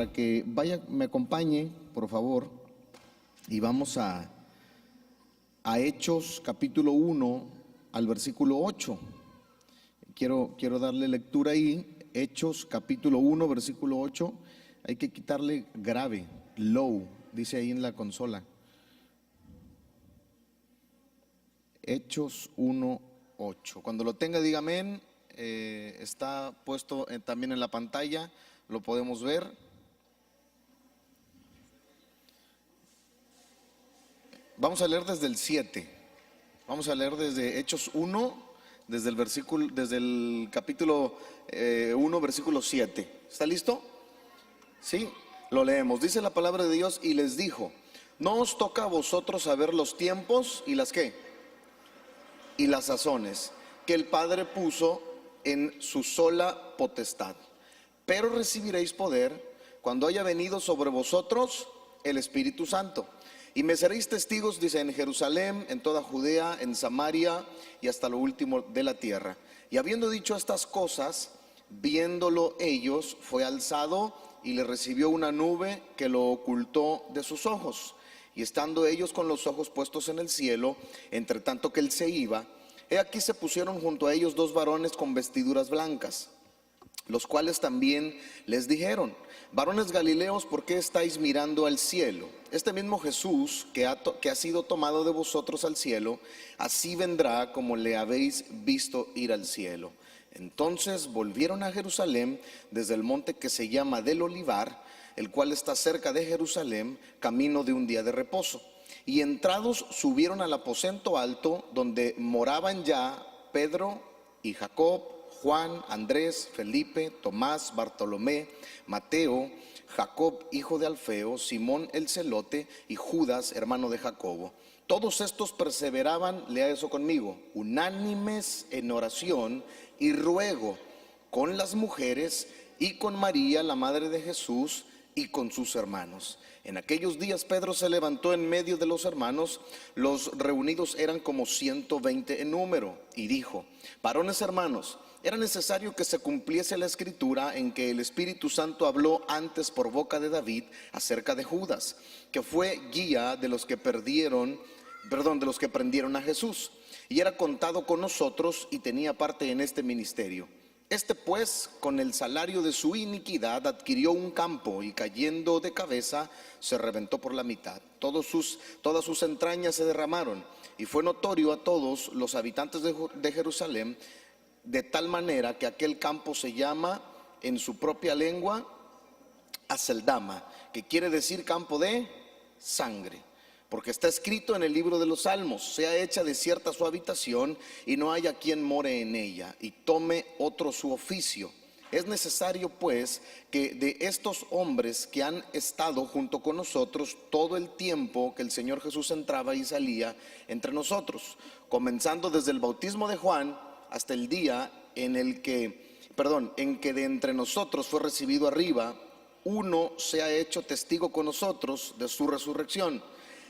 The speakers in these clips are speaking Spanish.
para que vaya, me acompañe, por favor, y vamos a Hechos capítulo 1 al versículo 8. Quiero darle lectura ahí. Hechos capítulo 1 versículo 8. Hay que quitarle grave, low, dice ahí en la consola. Hechos 1, 8. Cuando lo tenga, diga amén. Está puesto también en la pantalla, lo podemos ver. Vamos a leer desde el 7. Vamos a leer desde Hechos 1, desde el capítulo 1, versículo 7. ¿Está listo? Sí, lo leemos. Dice la palabra de Dios: y les dijo: no os toca a vosotros saber los tiempos y las ¿qué? Y las sazones que el Padre puso en su sola potestad, pero recibiréis poder cuando haya venido sobre vosotros el Espíritu Santo, y me seréis testigos, dice, en Jerusalén, en toda Judea, en Samaria y hasta lo último de la tierra. Y habiendo dicho estas cosas, viéndolo ellos, fue alzado y le recibió una nube que lo ocultó de sus ojos. Y estando ellos con los ojos puestos en el cielo, entre tanto que él se iba, he aquí se pusieron junto a ellos dos varones con vestiduras blancas, los cuales también les dijeron: varones galileos, ¿por qué estáis mirando al cielo? Este mismo Jesús que ha sido tomado de vosotros al cielo, así vendrá como le habéis visto ir al cielo. Entonces volvieron a Jerusalén desde el monte que se llama del Olivar, el cual está cerca de Jerusalén, camino de un día de reposo. Y entrados subieron al aposento alto, donde moraban ya Pedro y Jacob, Juan, Andrés, Felipe, Tomás, Bartolomé, Mateo, Jacob hijo de Alfeo, Simón el celote y Judas hermano de Jacobo. Todos estos perseveraban, lea eso conmigo, unánimes en oración y ruego con las mujeres y con María la madre de Jesús y con sus hermanos. En aquellos días Pedro se levantó en medio de los hermanos, los reunidos eran como 120 en número, y dijo: varones hermanos, era necesario que se cumpliese la escritura en que el Espíritu Santo habló antes por boca de David acerca de Judas, que fue guía de los que prendieron a Jesús, y era contado con nosotros y tenía parte en este ministerio. Este pues, con el salario de su iniquidad, adquirió un campo, y cayendo de cabeza se reventó por la mitad. Todas sus entrañas se derramaron, y fue notorio a todos los habitantes de Jerusalén, de tal manera que aquel campo se llama en su propia lengua Aceldama, que quiere decir campo de sangre. Porque está escrito en el libro de los Salmos: sea hecha desierta su habitación, y no haya quien more en ella, y tome otro su oficio. Es necesario pues que de estos hombres que han estado junto con nosotros todo el tiempo que el Señor Jesús entraba y salía entre nosotros, comenzando desde el bautismo de Juan hasta el día en que de entre nosotros fue recibido arriba, uno se ha hecho testigo con nosotros de su resurrección.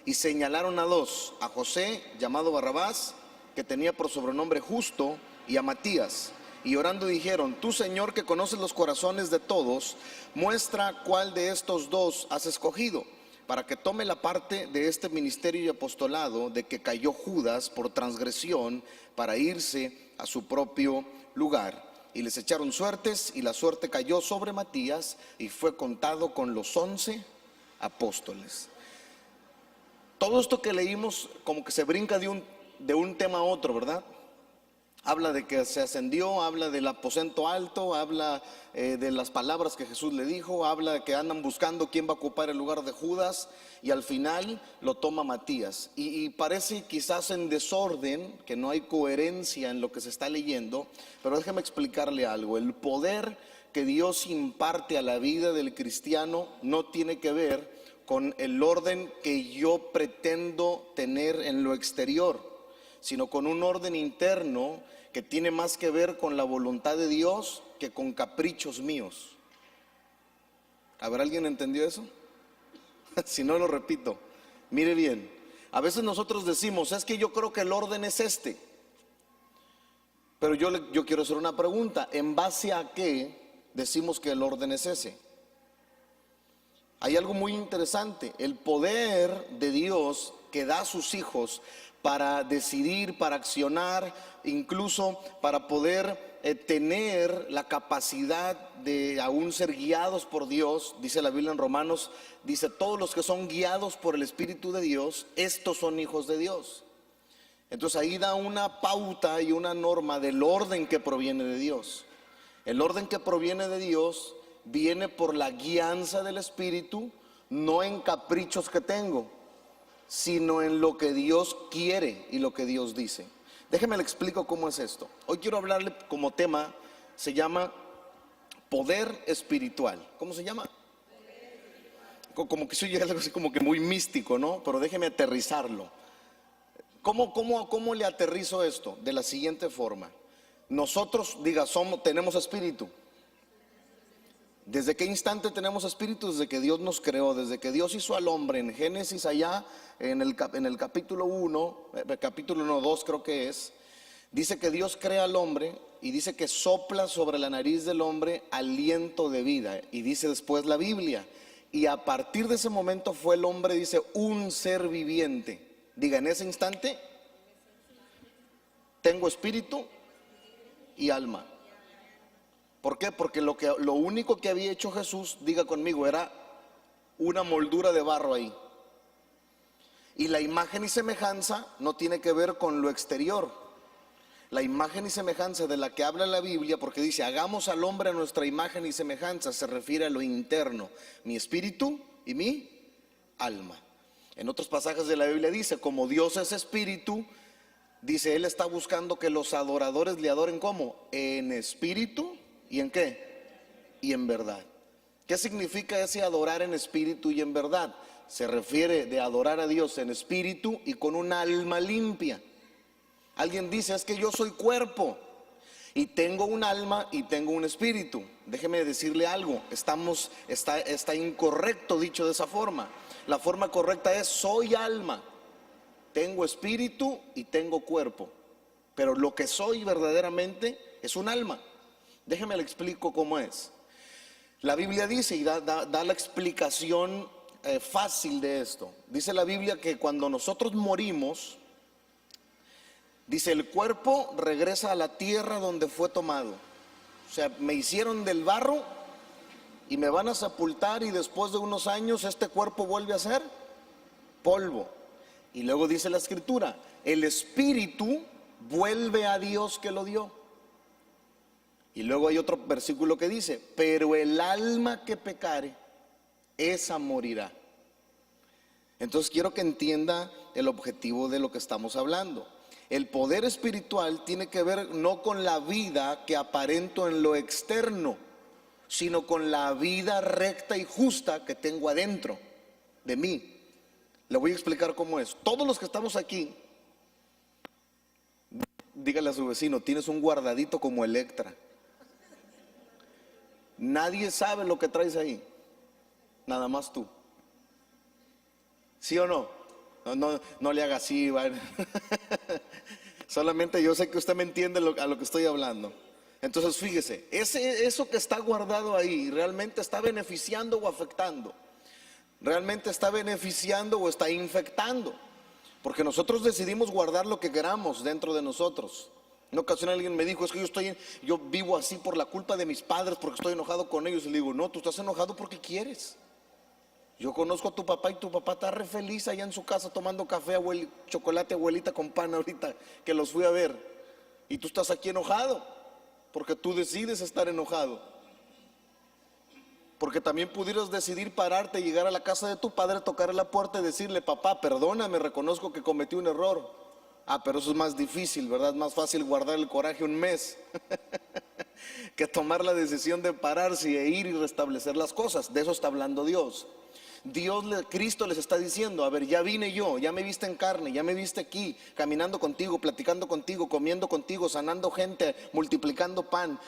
Y señalaron a dos: a José, llamado Barrabás, que tenía por sobrenombre Justo, y a Matías. Y orando dijeron: tú, Señor, que conoces los corazones de todos, muestra cuál de estos dos has escogido, para que tome la parte de este ministerio y apostolado de que cayó Judas por transgresión, para irse a su propio lugar. Y les echaron suertes, y la suerte cayó sobre Matías, y fue contado con los 11 apóstoles. Todo esto que leímos como que se brinca de un tema a otro, ¿verdad? Habla de que se ascendió, habla del aposento alto, habla de las palabras que Jesús le dijo, habla de que andan buscando quién va a ocupar el lugar de Judas, y al final lo toma Matías. Y parece quizás en desorden, que no hay coherencia en lo que se está leyendo, pero déjeme explicarle algo. El poder que Dios imparte a la vida del cristiano no tiene que ver con el orden que yo pretendo tener en lo exterior, sino con un orden interno que tiene más que ver con la voluntad de Dios que con caprichos míos. ¿Habrá alguien entendido eso? Si no, lo repito. Mire bien, a veces nosotros decimos: es que yo creo que el orden es este. Pero yo quiero hacer una pregunta: ¿en base a qué decimos que el orden es ese? hay algo muy interesante, el poder de Dios que da a sus hijos para decidir, para accionar, incluso para poder tener la capacidad de aún ser guiados por Dios. Dice la Biblia en Romanos, dice, todos los que son guiados por el Espíritu de Dios, estos son hijos de Dios. Entonces ahí da una pauta y una norma del orden que proviene de Dios. El orden que proviene de Dios viene por la guianza del Espíritu, no en caprichos que tengo, sino en lo que Dios quiere y lo que Dios dice. Déjeme le explico cómo es esto. Hoy quiero hablarle como tema, se llama poder espiritual. ¿Cómo se llama? Como que soy algo así como que muy místico, ¿no? Pero déjeme aterrizarlo. ¿Cómo le aterrizo esto? De la siguiente forma. Nosotros, tenemos espíritu. ¿Desde qué instante tenemos espíritu? Desde que Dios nos creó, desde que Dios hizo al hombre en Génesis allá, en el capítulo 1, capítulo 2 creo que es, dice que Dios crea al hombre y dice que sopla sobre la nariz del hombre aliento de vida. Y dice después la Biblia, y a partir de ese momento fue el hombre, dice, un ser viviente. Diga, en ese instante, tengo espíritu y alma. ¿Por qué? Porque lo único que había hecho Jesús, diga conmigo, era una moldura de barro ahí. Y la imagen y semejanza no tiene que ver con lo exterior. La imagen y semejanza de la que habla la Biblia, porque dice, hagamos al hombre a nuestra imagen y semejanza, se refiere a lo interno, mi espíritu y mi alma. En otros pasajes de la Biblia dice, como Dios es espíritu, dice, Él está buscando que los adoradores le adoren ¿cómo? En espíritu. ¿Y en qué? Y en verdad. ¿Qué significa ese adorar en espíritu y en verdad? Se refiere de adorar a Dios en espíritu y con un alma limpia. Alguien dice, es que yo soy cuerpo y tengo un alma y tengo un espíritu. Déjeme decirle algo, está incorrecto dicho de esa forma. La forma correcta es, soy alma, tengo espíritu y tengo cuerpo. Pero lo que soy verdaderamente es un alma. Déjeme le explico cómo es. La Biblia dice y da la explicación fácil de esto. Dice la Biblia que cuando nosotros morimos, dice, el cuerpo regresa a la tierra donde fue tomado. O sea, me hicieron del barro y me van a sepultar y después de unos años este cuerpo vuelve a ser polvo. Y luego dice la Escritura, el espíritu vuelve a Dios que lo dio. Y luego hay otro versículo que dice, pero el alma que pecare, esa morirá. Entonces quiero que entienda el objetivo de lo que estamos hablando. El poder espiritual tiene que ver no con la vida que aparento en lo externo, sino con la vida recta y justa que tengo adentro de mí. Le voy a explicar cómo es. Todos los que estamos aquí, dígale a su vecino, tienes un guardadito como Electra. Nadie sabe lo que traes ahí, nada más tú. ¿Sí o no? No le haga así, ¿vale? Solamente yo sé que usted me entiende a lo que estoy hablando. Entonces fíjese, eso que está guardado ahí, ¿realmente está beneficiando o afectando? ¿Realmente está beneficiando o está infectando? Porque nosotros decidimos guardar lo que queramos dentro de nosotros. En una ocasión alguien me dijo, es que yo vivo así por la culpa de mis padres, porque estoy enojado con ellos. Y le digo, no, tú estás enojado porque quieres. Yo conozco a tu papá y tu papá está re feliz allá en su casa tomando café, chocolate, abuelita con pan ahorita que los fui a ver. Y tú estás aquí enojado, porque tú decides estar enojado. Porque también pudieras decidir pararte, llegar a la casa de tu padre, tocarle la puerta y decirle, papá, perdóname, reconozco que cometí un error. Ah, pero eso es más difícil, ¿verdad? Es más fácil guardar el coraje un mes que tomar la decisión de pararse e ir y restablecer las cosas. De eso está hablando Dios. Cristo les está diciendo, a ver, ya vine yo, ya me viste en carne, ya me viste aquí, caminando contigo, platicando contigo, comiendo contigo, sanando gente, multiplicando pan,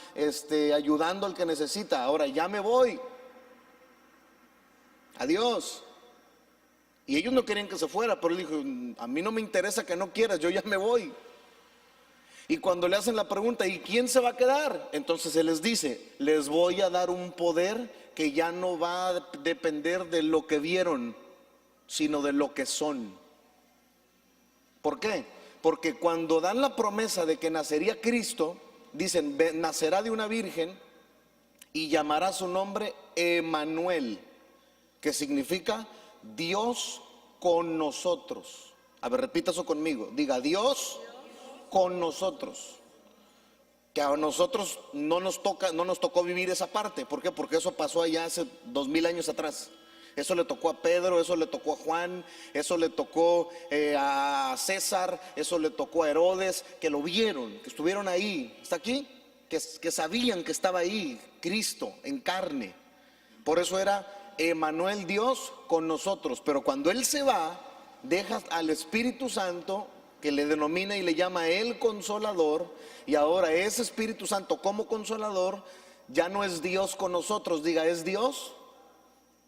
ayudando al que necesita. Ahora ya me voy. Adiós. Y ellos no querían que se fuera, pero él dijo, a mí no me interesa que no quieras, yo ya me voy. Y cuando le hacen la pregunta, ¿y quién se va a quedar? Entonces se les dice, les voy a dar un poder que ya no va a depender de lo que vieron, sino de lo que son. ¿Por qué? Porque cuando dan la promesa de que nacería Cristo, dicen, nacerá de una virgen y llamará su nombre Emanuel, que significa Dios con nosotros. A ver, repita eso conmigo. Diga, Dios con nosotros. Que a nosotros no nos tocó vivir esa parte. ¿Por qué? Porque eso pasó allá hace 2000 años atrás. Eso le tocó a Pedro, eso le tocó a Juan, eso le tocó a César, eso le tocó a Herodes, que lo vieron, que estuvieron ahí. ¿Está aquí? Que sabían que estaba ahí Cristo en carne. Por eso era Emanuel, Dios con nosotros. Pero cuando Él se va, deja al Espíritu Santo, que le denomina y le llama el Consolador. Y ahora ese Espíritu Santo como Consolador ya no es Dios con nosotros. Diga, es Dios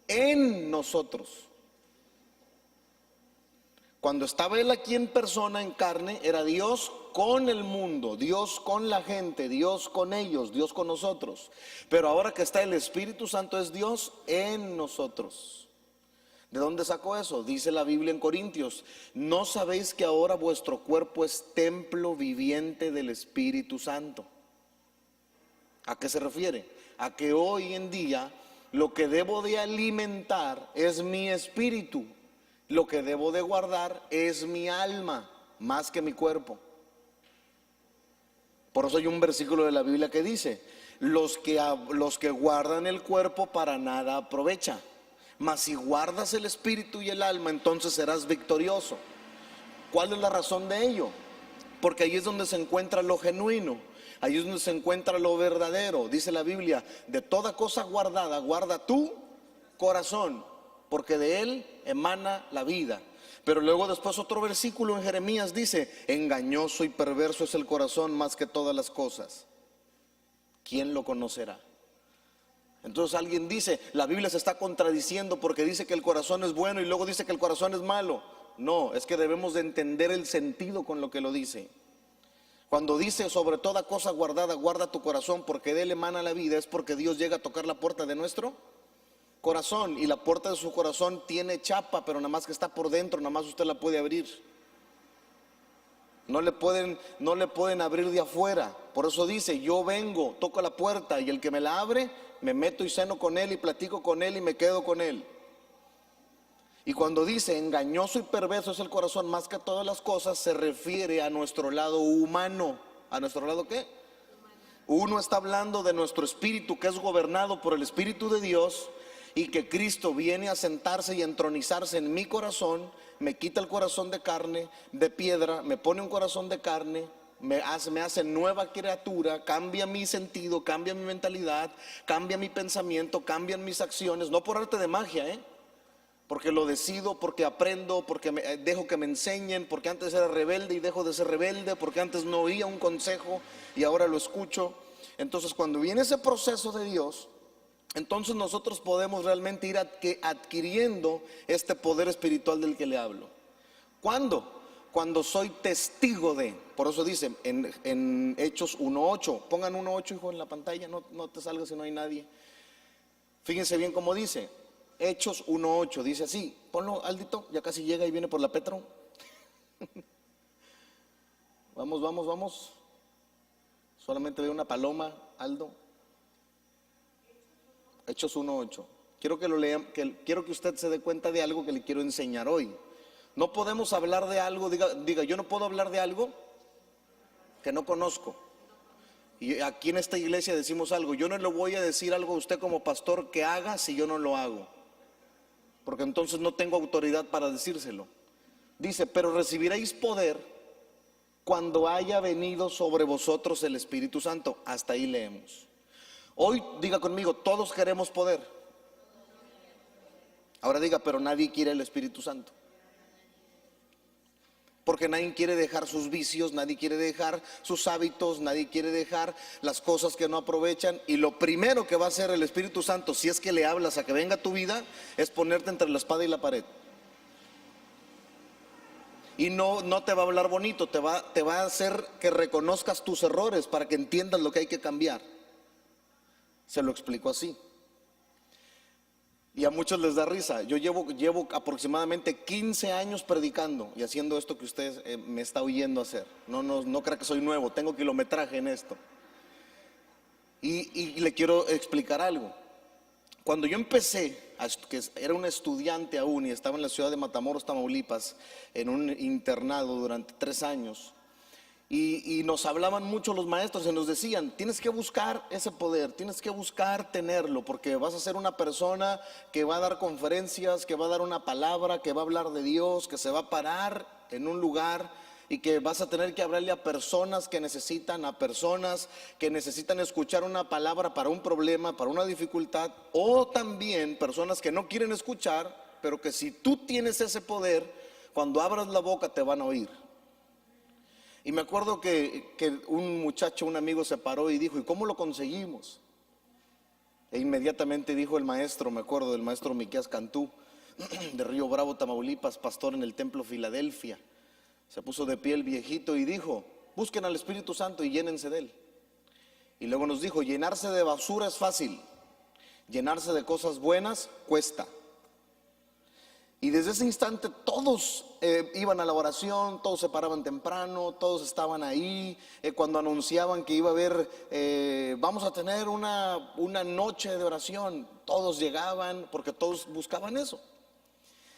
en nosotros. Cuando estaba Él aquí en persona, en carne, era Dios con el mundo, Dios con la gente, Dios con ellos, Dios con nosotros. Pero ahora que está el Espíritu Santo, es Dios en nosotros. ¿De dónde sacó eso? Dice la Biblia en Corintios, ¿no sabéis que ahora vuestro cuerpo es templo viviente del Espíritu Santo? ¿A qué se refiere? A que hoy en día lo que debo de alimentar es mi espíritu, lo que debo de guardar es mi alma, más que mi cuerpo. Por eso hay un versículo de la Biblia que dice, los que guardan el cuerpo para nada aprovecha, mas si guardas el espíritu y el alma, entonces serás victorioso. ¿Cuál es la razón de ello? Porque ahí es donde se encuentra lo genuino, ahí es donde se encuentra lo verdadero. Dice la Biblia, de toda cosa guardada, guarda tu corazón, porque de él emana la vida. Pero luego después otro versículo en Jeremías dice, engañoso y perverso es el corazón más que todas las cosas. ¿Quién lo conocerá? Entonces alguien dice, la Biblia se está contradiciendo porque dice que el corazón es bueno y luego dice que el corazón es malo. No, es que debemos de entender el sentido con lo que lo dice. Cuando dice sobre toda cosa guardada, guarda tu corazón porque de él emana la vida, es porque Dios llega a tocar la puerta de nuestro corazón, y la puerta de su corazón tiene chapa, pero nada más que está por dentro, nada más usted la puede abrir. No le pueden abrir de afuera. Por eso dice, yo vengo, toco la puerta y el que me la abre, me meto y ceno con él y platico con él y me quedo con él. Y cuando dice engañoso y perverso es el corazón más que todas las cosas, se refiere a nuestro lado humano. ¿A nuestro lado qué? Uno está hablando de nuestro espíritu, que es gobernado por el Espíritu de Dios, y que Cristo viene a sentarse y a entronizarse en mi corazón, me quita el corazón de carne, de piedra, me pone un corazón de carne, me hace nueva criatura, cambia mi sentido, cambia mi mentalidad, cambia mi pensamiento, cambian mis acciones, no por arte de magia, porque lo decido, porque aprendo, porque dejo que me enseñen, porque antes era rebelde y dejo de ser rebelde, porque antes no oía un consejo y ahora lo escucho. Entonces cuando viene ese proceso de Dios, entonces nosotros podemos realmente ir adquiriendo este poder espiritual del que le hablo. ¿Cuándo? Cuando soy testigo de. Por eso dice en Hechos 1:8, pongan 1:8, hijo, en la pantalla, no te salgas si no hay nadie. Fíjense bien cómo dice, Hechos 1:8, dice así, ponlo Aldito, ya casi llega y viene por la Petro. Vamos, solamente veo una paloma, Aldo. Hechos 1:8. Quiero que lo lean, quiero que usted se dé cuenta de algo que le quiero enseñar hoy. No podemos hablar de algo, diga, yo no puedo hablar de algo que no conozco. Y aquí en esta iglesia decimos algo, yo no le voy a decir algo a usted como pastor que haga si yo no lo hago, porque entonces no tengo autoridad para decírselo. Dice, pero recibiréis poder cuando haya venido sobre vosotros el Espíritu Santo. Hasta ahí leemos. Hoy diga conmigo, todos queremos poder. Ahora diga, pero nadie quiere el Espíritu Santo. Porque nadie quiere dejar sus vicios, nadie quiere dejar sus hábitos, nadie quiere dejar las cosas que no aprovechan. Y lo primero que va a hacer el Espíritu Santo, si es que le hablas a que venga a tu vida, es ponerte entre la espada y la pared. Y no te va a hablar bonito, te va a hacer que reconozcas tus errores para que entiendas lo que hay que cambiar. Se lo explico así. Y a muchos les da risa. Yo llevo aproximadamente 15 años predicando y haciendo esto que usted me está oyendo hacer. No crea que soy nuevo, tengo kilometraje en esto. Y le quiero explicar algo. Cuando yo empecé, que era un estudiante aún y estaba en la ciudad de Matamoros, Tamaulipas, en un internado durante 3 años, y nos hablaban mucho los maestros y nos decían, tienes que buscar ese poder, tienes que buscar tenerlo, porque vas a ser una persona que va a dar conferencias, que va a dar una palabra, que va a hablar de Dios, que se va a parar en un lugar y que vas a tener que hablarle a personas que necesitan escuchar una palabra para un problema, para una dificultad, o también personas que no quieren escuchar, pero que si tú tienes ese poder, cuando abras la boca te van a oír. Y me acuerdo que un muchacho, un amigo se paró y dijo, ¿y cómo lo conseguimos? E inmediatamente dijo el maestro, me acuerdo del maestro Miqueas Cantú, de Río Bravo, Tamaulipas, pastor en el templo Filadelfia. Se puso de pie el viejito y dijo, busquen al Espíritu Santo y llénense de él. Y luego nos dijo, llenarse de basura es fácil, llenarse de cosas buenas cuesta. Y desde ese instante todos iban a la oración, todos se paraban temprano, todos estaban ahí. Cuando anunciaban que iba a haber, vamos a tener una noche de oración, todos llegaban porque todos buscaban eso.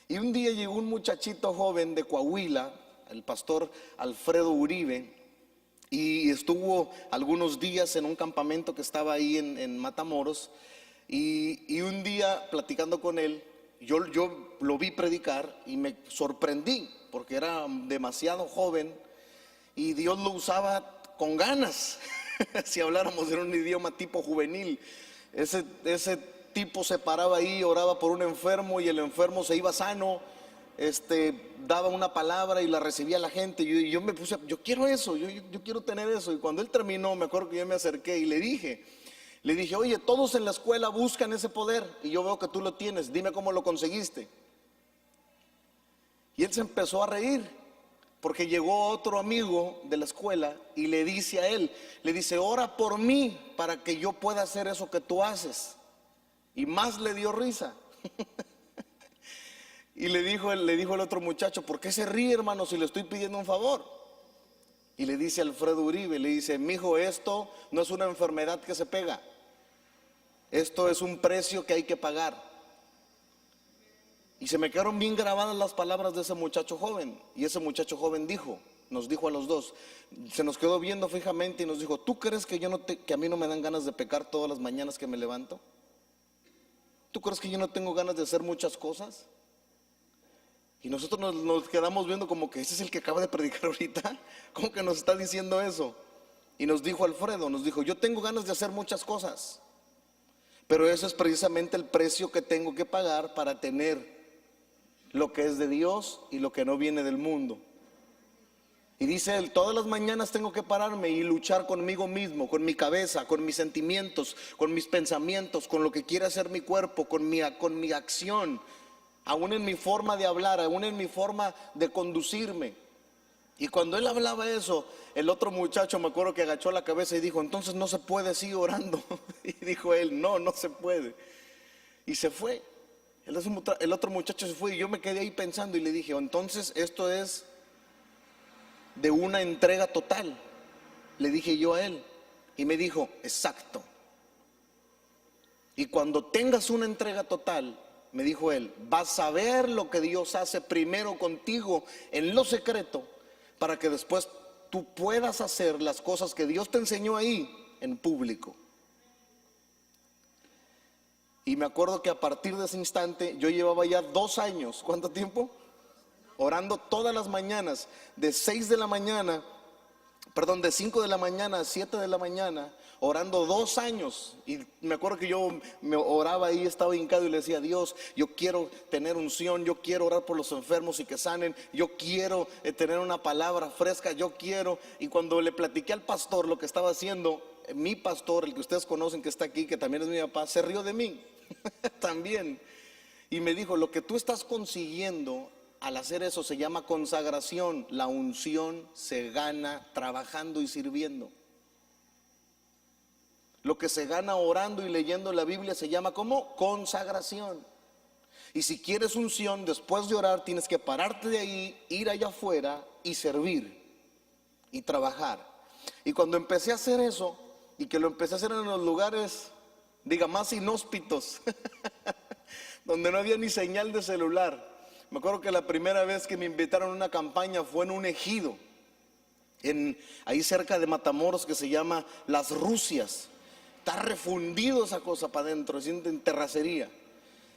Y un día llegó un muchachito joven de Coahuila, el pastor Alfredo Uribe, y estuvo algunos días en un campamento que estaba ahí en Matamoros. Y un día platicando con él, yo lo vi predicar y me sorprendí porque era demasiado joven y Dios lo usaba con ganas. Si habláramos en un idioma tipo juvenil, ese tipo se paraba ahí, oraba por un enfermo y el enfermo se iba sano, daba una palabra y la recibía la gente. Y yo me puse, yo quiero eso, yo quiero tener eso. Y cuando él terminó, me acuerdo que yo me acerqué y le dije, oye, todos en la escuela buscan ese poder y yo veo que tú lo tienes, dime cómo lo conseguiste. Y él se empezó a reír porque llegó otro amigo de la escuela y le dice a él, le dice, ora por mí para que yo pueda hacer eso que tú haces. Y más le dio risa. Y le dijo el otro muchacho, ¿por qué se ríe, hermano, si le estoy pidiendo un favor? Y le dice Alfredo Uribe, le dice, mijo, esto no es una enfermedad que se pega, esto es un precio que hay que pagar. Y se me quedaron bien grabadas las palabras de ese muchacho joven. Y ese muchacho joven nos dijo a los dos, se nos quedó viendo fijamente y nos dijo, ¿tú crees que que a mí no me dan ganas de pecar todas las mañanas que me levanto? ¿Tú crees que yo no tengo ganas de hacer muchas cosas? Y nosotros nos quedamos viendo como que ese es el que acaba de predicar ahorita. ¿Cómo que nos está diciendo eso? Y nos dijo Alfredo, yo tengo ganas de hacer muchas cosas, pero eso es precisamente el precio que tengo que pagar para tener lo que es de Dios y lo que no viene del mundo. Y dice él, todas las mañanas tengo que pararme y luchar conmigo mismo, con mi cabeza, con mis sentimientos, con mis pensamientos, con lo que quiere hacer mi cuerpo, con mi acción, aún en mi forma de hablar, aún en mi forma de conducirme. Y cuando él hablaba eso, el otro muchacho me acuerdo que agachó la cabeza y dijo, entonces no se puede, sigue orando. Y dijo él, no se puede. Y se fue. El otro muchacho se fue y yo me quedé ahí pensando y le dije, entonces esto es de una entrega total. Le dije yo a él y me dijo, exacto. Y cuando tengas una entrega total, me dijo él, vas a ver lo que Dios hace primero contigo en lo secreto, para que después tú puedas hacer las cosas que Dios te enseñó ahí en público. Y me acuerdo que a partir de ese instante yo llevaba ya 2 años, ¿cuánto tiempo? Orando todas las mañanas, de 5 de la mañana a 7 de la mañana, orando 2 años. Y me acuerdo que yo me oraba ahí, estaba hincado y le decía, Dios, yo quiero tener unción, yo quiero orar por los enfermos y que sanen, yo quiero tener una palabra fresca, yo quiero. Y cuando le platiqué al pastor lo que estaba haciendo, mi pastor, el que ustedes conocen que está aquí, que también es mi papá, se rió de mí también. Y me dijo, lo que tú estás consiguiendo al hacer eso se llama consagración. La unción se gana trabajando y sirviendo. Lo que se gana orando y leyendo la Biblia se llama como consagración. Y si quieres unción, después de orar tienes que pararte de ahí, ir allá afuera y servir y trabajar. Y cuando empecé a hacer eso, y que lo empecé a hacer en los lugares, diga, más inhóspitos, donde no había ni señal de celular. Me acuerdo que la primera vez que me invitaron a una campaña fue en un ejido, ahí cerca de Matamoros, que se llama Las Rusias. Está refundido esa cosa para adentro, es en terracería.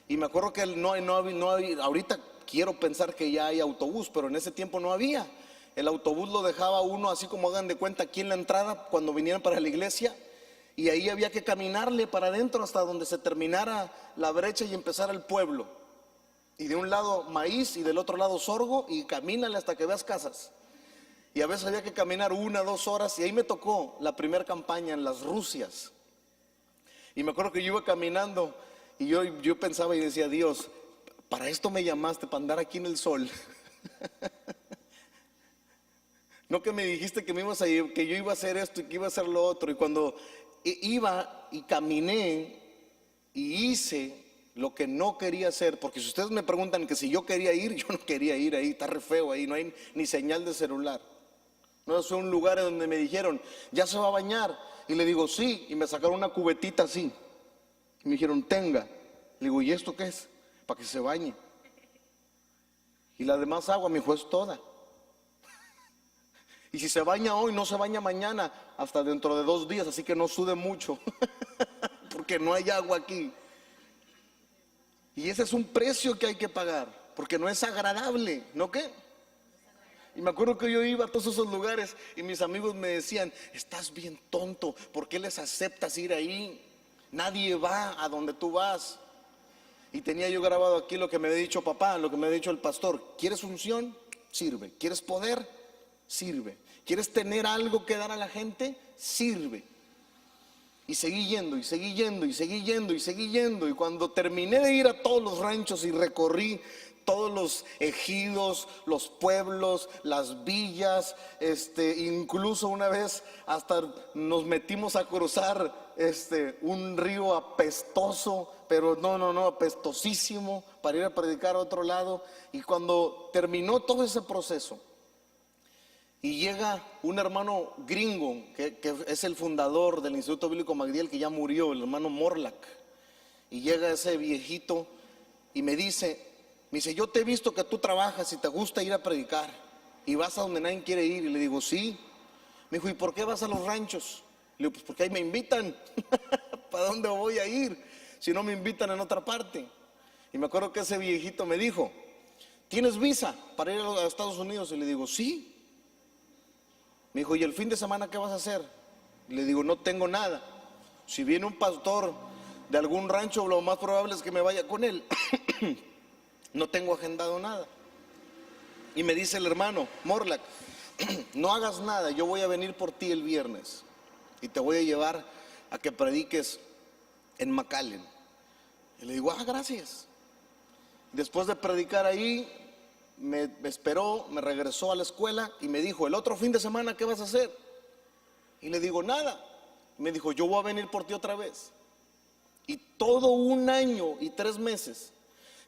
Y me acuerdo que no había, ahorita quiero pensar que ya hay autobús, pero en ese tiempo no había. El autobús lo dejaba uno, así como hagan de cuenta, aquí en la entrada cuando vinieran para la iglesia, y ahí había que caminarle para adentro hasta donde se terminara la brecha y empezara el pueblo. Y de un lado maíz y del otro lado sorgo, y camínale hasta que veas casas. Y a veces había que caminar 1 o 2 horas, y ahí me tocó la primera campaña en Las Rusias. Y me acuerdo que yo iba caminando y yo pensaba y decía, Dios, para esto me llamaste, para andar aquí en el sol. No que me dijiste que que yo iba a hacer esto y que iba a hacer lo otro. Y cuando iba y caminé y hice lo que no quería hacer, porque si ustedes me preguntan que si yo quería ir, yo no quería ir ahí, está re feo ahí, no hay ni señal de celular. No, fue un lugar donde me dijeron, ¿ya se va a bañar? Y le digo, sí, y me sacaron una cubetita así. Y me dijeron, tenga. Le digo, ¿y esto qué es? Para que se bañe. Y la demás agua, mi hijo, es toda. Y si se baña hoy, no se baña mañana, hasta dentro de 2 días, así que no sude mucho, porque no hay agua aquí. Y ese es un precio que hay que pagar, porque no es agradable, ¿no qué? Y me acuerdo que yo iba a todos esos lugares y mis amigos me decían, estás bien tonto, ¿por qué les aceptas ir ahí? Nadie va a donde tú vas. Y tenía yo grabado aquí lo que me había dicho papá, lo que me había dicho el pastor. ¿Quieres unción? Sirve. ¿Quieres poder? Sirve. ¿Quieres tener algo que dar a la gente? Sirve. Y seguí yendo, y seguí yendo, y seguí yendo, y seguí yendo. Y cuando terminé de ir a todos los ranchos y recorrí todos los ejidos, los pueblos, las villas, incluso una vez hasta nos metimos a cruzar un río apestoso, pero no, apestosísimo, para ir a predicar a otro lado. Y cuando terminó todo ese proceso, y llega un hermano gringo, que es el fundador del Instituto Bíblico Magdiel, que ya murió, el hermano Morlack. Y llega ese viejito y me dice, yo te he visto que tú trabajas y te gusta ir a predicar y vas a donde nadie quiere ir. Y le digo, sí. Me dijo, ¿y por qué vas a los ranchos? Le digo, pues porque ahí me invitan. ¿Para dónde voy a ir si no me invitan en otra parte? Y me acuerdo que ese viejito me dijo, ¿tienes visa para ir a Estados Unidos? Y le digo, sí. Me dijo, ¿y el fin de semana qué vas a hacer? Y le digo, no tengo nada. Si viene un pastor de algún rancho, lo más probable es que me vaya con él. No tengo agendado nada. Y me dice el hermano Morlack, no hagas nada, yo voy a venir por ti el viernes y te voy a llevar a que prediques en McAllen. Y le digo, gracias. Después de predicar ahí, me esperó, me regresó a la escuela y me dijo, el otro fin de semana, ¿qué vas a hacer? Y le digo, nada. Me dijo, yo voy a venir por ti otra vez. Y todo 1 año y 3 meses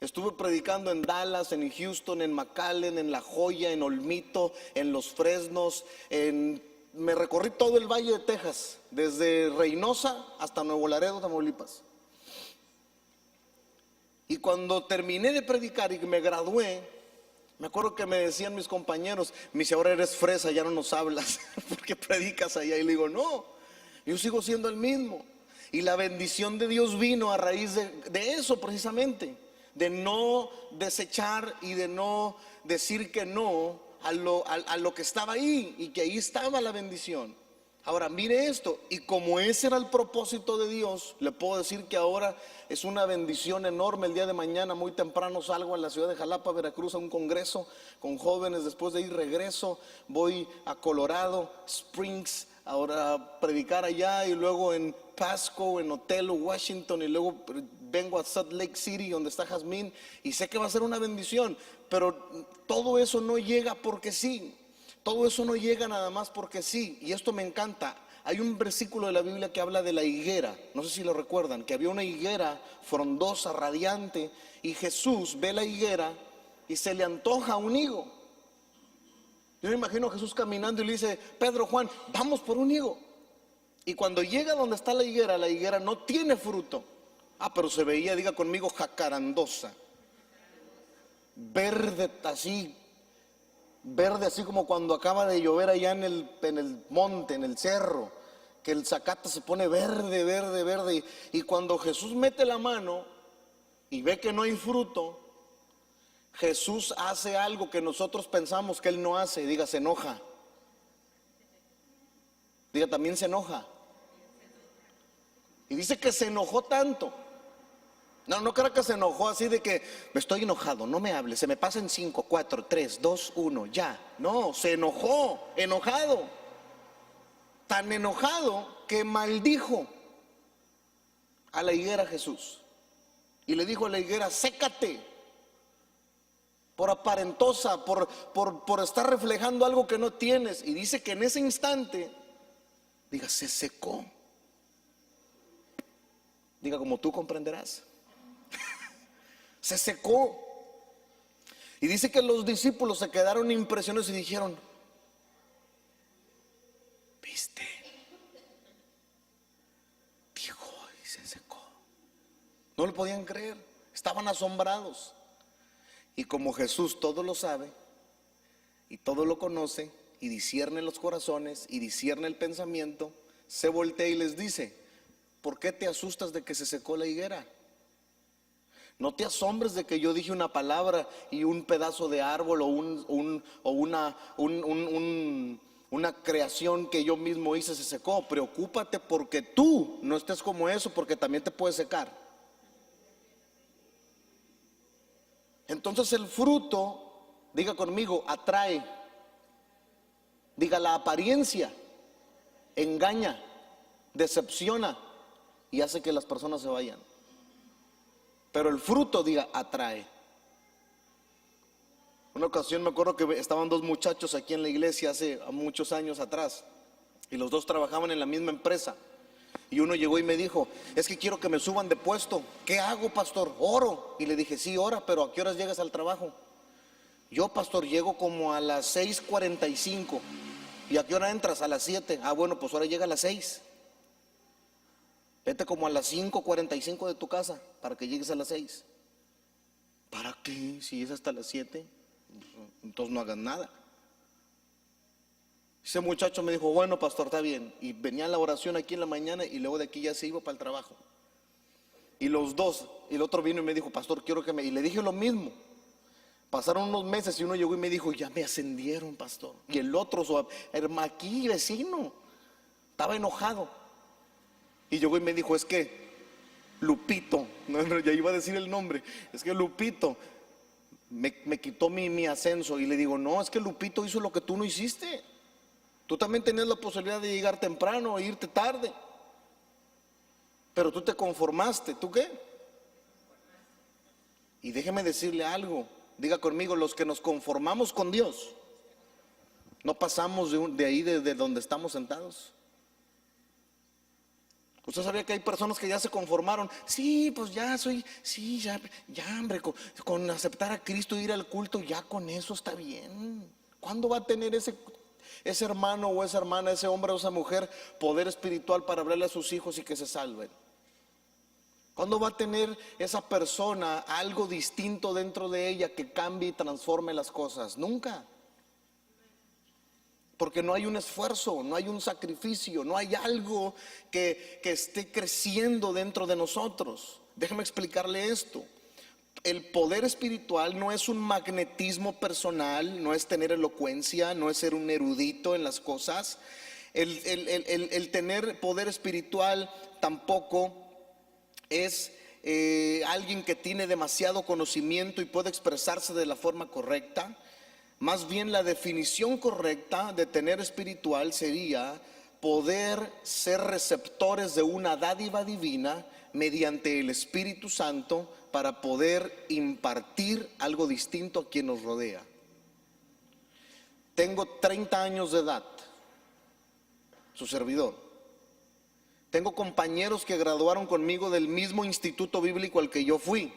estuve predicando en Dallas, en Houston, en McAllen, en La Joya, en Olmito, en Los Fresnos, me recorrí todo el Valle de Texas, desde Reynosa hasta Nuevo Laredo, Tamaulipas. Y cuando terminé de predicar y me gradué, me acuerdo que me decían mis compañeros, me dice, ahora eres fresa, ya no nos hablas, porque predicas allá. Y le digo, no, yo sigo siendo el mismo. Y la bendición de Dios vino a raíz de eso precisamente, de no desechar y de no decir que no a lo que estaba ahí, y que ahí estaba la bendición. Ahora mire esto, y como ese era el propósito de Dios, le puedo decir que ahora es una bendición enorme. El día de mañana muy temprano salgo a la ciudad de Jalapa, Veracruz, a un congreso con jóvenes. Después de ir regreso, voy a Colorado Springs ahora a predicar allá, y luego en Pasco, en Othello, Washington, y luego vengo a Salt Lake City, donde está Jazmín, y sé que va a ser una bendición, pero todo eso no llega porque sí. Todo eso no llega nada más porque sí. Y esto me encanta. Hay un versículo de la Biblia que habla de la higuera, no sé si lo recuerdan, que había una higuera frondosa, radiante, y Jesús ve la higuera y se le antoja un higo. Yo me imagino a Jesús caminando y le dice: Pedro, Juan, vamos por un higo. Y cuando llega donde está la higuera no tiene fruto. Pero se veía, diga conmigo, jacarandosa, verde así, verde así como cuando acaba de llover allá en el monte, en el cerro, que el zacate se pone verde, verde, verde. Y cuando Jesús mete la mano y ve que no hay fruto, Jesús hace algo que nosotros pensamos que Él no hace. Diga, se enoja. Diga, también se enoja. Y dice que se enojó tanto. No creo que se enojó así de que me estoy enojado, no me hables, se me pasa en 5, 4, 3, 2, 1, ya. No, se enojó, enojado. Tan enojado que maldijo a la higuera Jesús. Y le dijo a la higuera: sécate, por aparentosa, por estar reflejando algo que no tienes. Y dice que en ese instante, diga, se secó. Diga, como tú comprenderás. Se secó. Y dice que los discípulos se quedaron impresionados y dijeron: ¿viste? Dijo y se secó. No lo podían creer, estaban asombrados. Y como Jesús todo lo sabe y todo lo conoce y discierne los corazones y discierne el pensamiento, se voltea y les dice: ¿por qué te asustas de que se secó la higuera? No te asombres de que yo dije una palabra y un pedazo de árbol o una creación que yo mismo hice se secó. Preocúpate porque tú no estés como eso, porque también te puede secar. Entonces el fruto, diga conmigo, atrae. Diga, la apariencia engaña, decepciona y hace que las personas se vayan. Pero el fruto, diga, atrae. Una ocasión me acuerdo que estaban dos muchachos aquí en la iglesia hace muchos años atrás, y los dos trabajaban en la misma empresa. Y uno llegó y me dijo: es que quiero que me suban de puesto. ¿Qué hago, pastor? Oro. Y le dije: sí, ora, pero ¿a qué horas llegas al trabajo? Yo, pastor, llego como a las 6:45. ¿Y a qué hora entras? A las 7. Bueno, pues ahora llega a las 6. Vete como a las 5:45 de tu casa para que llegues a las 6. ¿Para qué? Si es hasta las 7, entonces no hagas nada. Ese muchacho me dijo: bueno, pastor, está bien. Y venía a la oración aquí en la mañana y luego de aquí ya se iba para el trabajo. Y los dos, y el otro vino y me dijo: pastor, quiero que me... Y le dije lo mismo. Pasaron unos meses y uno llegó y me dijo: ya me ascendieron, pastor. Y el otro, su hermano aquí, vecino, estaba enojado. Y llegó y me dijo: es que Lupito, no, ya iba a decir el nombre, es que Lupito me quitó mi ascenso. Y le digo: no, es que Lupito hizo lo que tú no hiciste. Tú también tenías la posibilidad de llegar temprano e irte tarde, pero tú te conformaste. ¿Tú qué? Y déjeme decirle algo, diga conmigo: los que nos conformamos con Dios, no pasamos de ahí, de donde estamos sentados. ¿Usted sabía que hay personas que ya se conformaron? Sí, pues ya soy, sí, ya hombre, con aceptar a Cristo, ir al culto, ya con eso está bien. ¿Cuándo va a tener ese hermano o esa hermana, ese hombre o esa mujer, poder espiritual para hablarle a sus hijos y que se salven? ¿Cuándo va a tener esa persona algo distinto dentro de ella que cambie y transforme las cosas? Nunca. Porque no hay un esfuerzo, no hay un sacrificio, no hay algo que esté creciendo dentro de nosotros. Déjeme explicarle esto. El poder espiritual no es un magnetismo personal, no es tener elocuencia, no es ser un erudito en las cosas. El tener poder espiritual tampoco es alguien que tiene demasiado conocimiento y puede expresarse de la forma correcta. Más bien, la definición correcta de tener espiritual sería poder ser receptores de una dádiva divina mediante el Espíritu Santo para poder impartir algo distinto a quien nos rodea. Tengo 30 años de edad, su servidor. Tengo compañeros que graduaron conmigo del mismo instituto bíblico al que yo fui.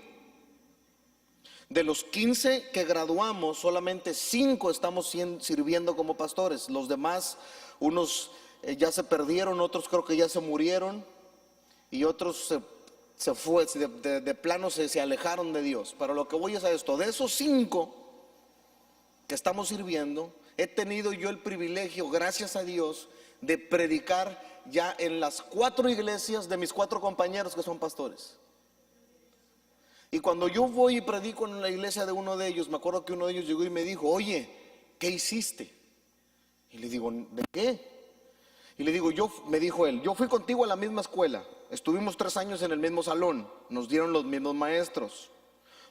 De los 15 que graduamos, solamente 5 estamos sirviendo como pastores. Los demás, unos ya se perdieron, otros creo que ya se murieron, y otros de plano se alejaron de Dios. Pero lo que voy es a esto: de esos 5 que estamos sirviendo, he tenido yo el privilegio, gracias a Dios, de predicar ya en las 4 iglesias de mis 4 compañeros que son pastores. Y cuando yo voy y predico en la iglesia de uno de ellos, me acuerdo que uno de ellos llegó y me dijo: oye, ¿qué hiciste? Y le digo: ¿de qué? Y le digo: me dijo él, yo fui contigo a la misma escuela, estuvimos 3 años en el mismo salón, nos dieron los mismos maestros,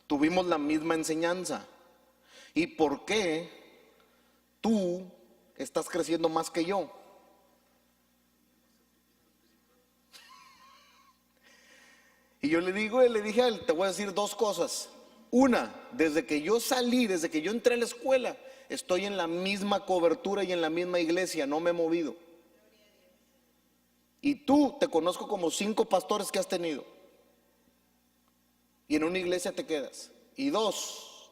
tuvimos la misma enseñanza. ¿Y por qué tú estás creciendo más que yo? Y yo le dije a él: te voy a decir 2 cosas. Una, desde que yo salí, desde que yo entré a la escuela, estoy en la misma cobertura y en la misma iglesia, no me he movido. Y tú, te conozco como 5 pastores que has tenido, y en una iglesia te quedas. Y 2,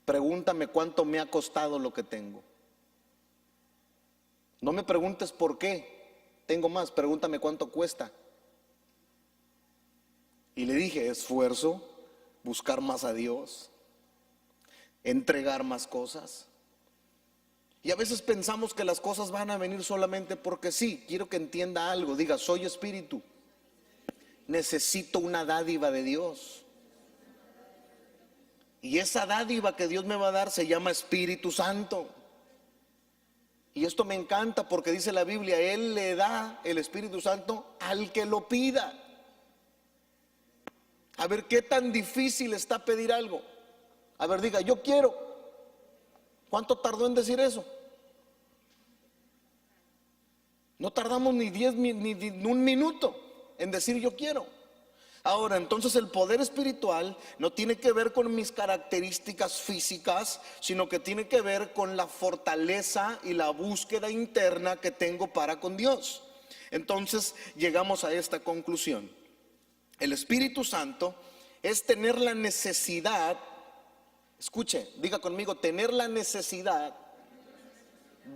pregúntame cuánto me ha costado lo que tengo. No me preguntes por qué tengo más, pregúntame cuánto cuesta. Y le dije: esfuerzo, buscar más a Dios, entregar más cosas. Y a veces pensamos que las cosas van a venir solamente porque sí. Quiero que entienda algo. Diga: soy espíritu, necesito una dádiva de Dios. Y esa dádiva que Dios me va a dar se llama Espíritu Santo. Y esto me encanta porque dice la Biblia: Él le da el Espíritu Santo al que lo pida. A ver, ¿qué tan difícil está pedir algo? A ver, diga: yo quiero. ¿Cuánto tardó en decir eso? No tardamos ni 1 minuto en decir yo quiero. Ahora, entonces el poder espiritual no tiene que ver con mis características físicas, sino que tiene que ver con la fortaleza y la búsqueda interna que tengo para con Dios. Entonces llegamos a esta conclusión: el Espíritu Santo es tener la necesidad, escuche, diga conmigo, tener la necesidad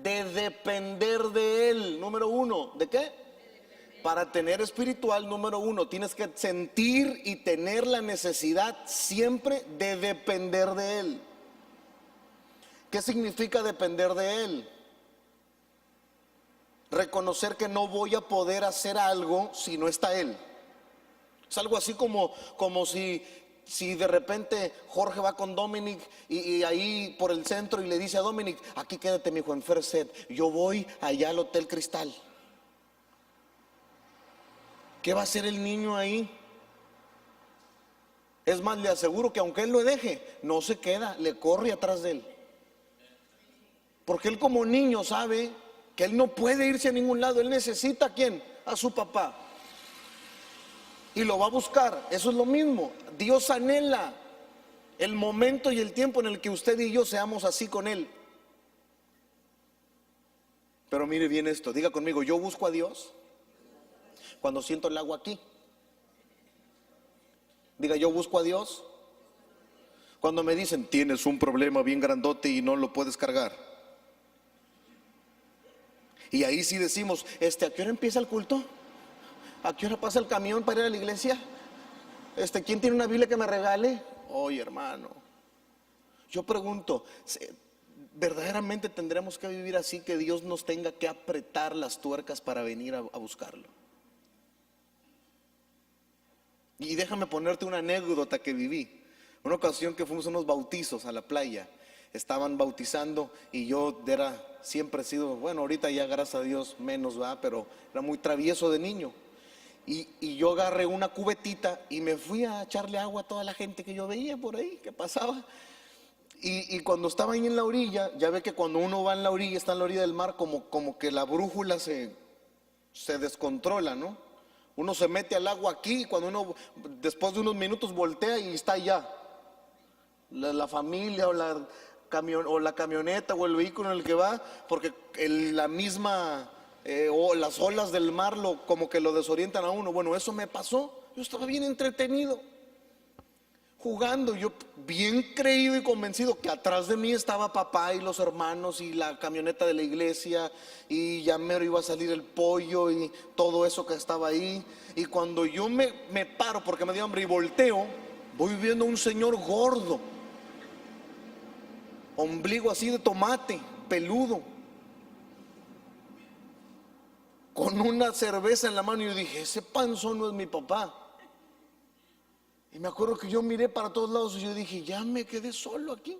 de depender de Él. Número 1, ¿de qué? Para tener espiritual, número 1, tienes que sentir y tener la necesidad siempre de depender de Él. ¿Qué significa depender de Él? Reconocer que no voy a poder hacer algo si no está Él. Es algo así como si de repente Jorge va con Dominic y ahí por el centro y le dice a Dominic: aquí quédate, mi hijo, en First Set, yo voy allá al Hotel Cristal. ¿Qué va a hacer el niño ahí? Es más, le aseguro que aunque él lo deje, no se queda, le corre atrás de él. Porque él como niño sabe que él no puede irse a ningún lado. Él necesita ¿a quién? A su papá. Y lo va a buscar. Eso es lo mismo. Dios anhela el momento y el tiempo en el que usted y yo seamos así con Él. Pero mire bien esto, diga conmigo: yo busco a Dios cuando siento el agua aquí. Diga: yo busco a Dios cuando me dicen: tienes un problema bien grandote y no lo puedes cargar. Y ahí sí decimos: ¿a qué hora empieza el culto? ¿A qué hora pasa el camión para ir a la iglesia? ¿Quién tiene una Biblia que me regale? Oye, hermano, yo pregunto, ¿verdaderamente tendremos que vivir así, que Dios nos tenga que apretar las tuercas para venir a buscarlo? Y déjame ponerte una anécdota que viví. Una ocasión que fuimos a unos bautizos a la playa, estaban bautizando y yo siempre he sido, bueno, ahorita ya gracias a Dios menos, va, pero era muy travieso de niño. Y yo agarré una cubetita y me fui a echarle agua a toda la gente que yo veía por ahí, que pasaba. Y cuando estaba ahí en la orilla, ya ve que cuando uno va en la orilla, está en la orilla del mar, como que la brújula se descontrola, ¿no? Uno se mete al agua aquí y cuando uno después de unos minutos voltea y está allá. La familia o la camioneta o el vehículo en el que va, porque la misma o las olas del mar como que lo desorientan a uno. Bueno, eso me pasó. Yo estaba bien entretenido jugando, yo bien creído y convencido que atrás de mí estaba papá y los hermanos y la camioneta de la iglesia, y ya mero iba a salir el pollo y todo eso que estaba ahí. Y cuando yo me paro porque me dio hambre y volteo, voy viendo a un señor gordo, ombligo así de tomate, peludo, con una cerveza en la mano, y yo dije, ese panzón no es mi papá. Y me acuerdo que yo miré para todos lados y yo dije, ya me quedé solo aquí,